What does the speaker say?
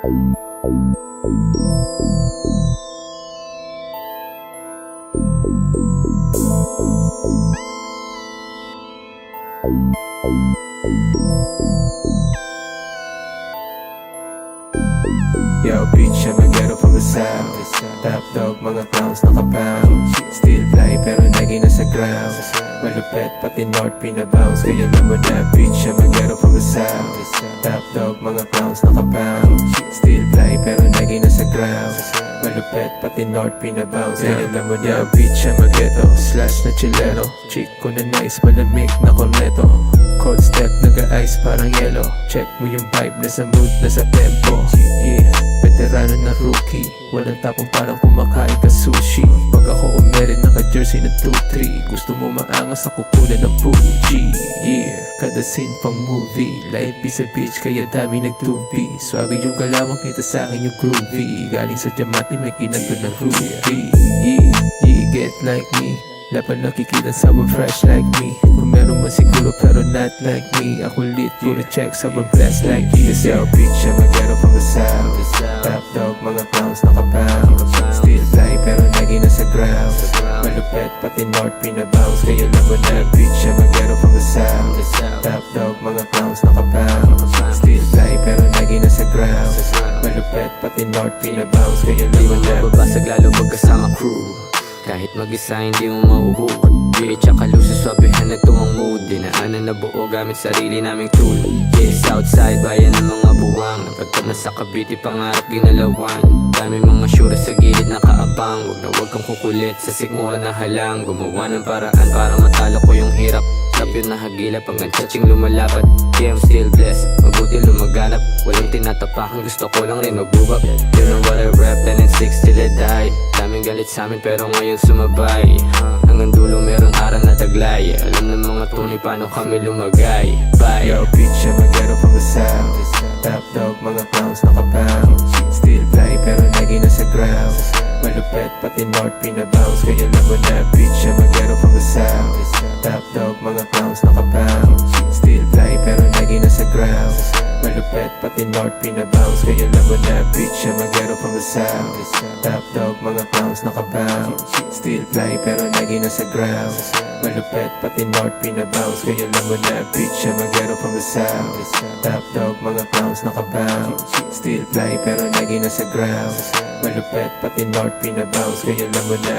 Yo, bitch, I'm a ghetto from the south. Top dog, mga clowns nakapound. Still fly pero lagi nasa ground. Malupet pati north pinabounce. Kaya alam mo na, bitch, I'm a ghetto from the south. Top dog, mga clowns nakapound. Still fly pero lagi nasa ground. Malupet pati north pinabounce. Kaya alam mo na, bitch, I'm a ghetto slash na chilero. Chick ko na nice, malamig na corneto. Cold step, nag-ice parang yellow. Check mo yung vibe, nasa mood, nasa tempo. Yeah, veterano na rookie. Walang tapong parang kumakain ka sushi. Pag ako umerin, naka-jersey na 2-3. Gusto mo maangas, ako kulan ng Fuji. Yeah, kada scene pang movie. Life is a bitch, kaya dami nag-2B. Swag yung kalawang kita sa akin yung groovy. Galing sa Diamante, may kinanto ng Ruby. Yeah, yeah, get like me. Laban nakikita someone fresh like me. Kung meron man siguro pero not like me. Ako lit, puro check, sobrang blessed like you. Yo, bitch, I'm a ghetto from the south. Top dog, mga clowns nakapound. Still fly pero lagi nasa ground. Malupet pati north pinabounce. Kaya alam mo na, bitch, I'm a ghetto from the south. Top dog, mga clowns nakapound. Still fly pero lagi nasa ground. Malupet pati north pinabounce. Kaya alam mo na, mababasag lalo pagkasama crew. Kahit mag-isa hindi mo mauhukot. Yeah, tsaka lusus swabehan na to ang mood. Dinaanan na buo gamit sarili naming tool. Yeah, Southside, bayan ng mga buwang. Napagtap na sa Cavite, pangarap ginalawan. Dami mga syura sa gilid nakaabang. Wag kang kukulit sa sikmura na halang. Gumawa ng paraan para matalo ko yung hirap. Tapyo na hagila pag nag-touching lumalapat. Yeah, I'm still blessed, mabuti lumaganap. Walang tinatapakan, gusto ko lang rin magbubak. You know what I rap, 10 and 6 till I die. Daming galit sa amin pero ngayon sumabay. Hanggang dulo meron aral na taglay. Alam ng mga tunay paano kami lumagay. Bye. Yo, bitch, I'm a ghetto from the south. Top dog, mga clowns nakapound. Still fly pero lagi nasa ground. Malupet pati north pinabounce. Kaya alam mo na, bitch, I'm a ghetto from the south. Top dog, mga clowns nakapound. Still fly pero lagi nasa ground. Malupet pati north pinabounce. Kaya alam mo na, bitch, I'm a ghetto from the south. Top dog, mga clowns nakapound. Still fly pero lagi nasa ground. Malupet pati north pinabounce. Kaya alam mo na, bitch, I'm a ghetto from the south. Top dog, mga clowns nakapound. Still fly pero lagi nasa ground. Malupet pati north pinabounce. Kaya alam mo na.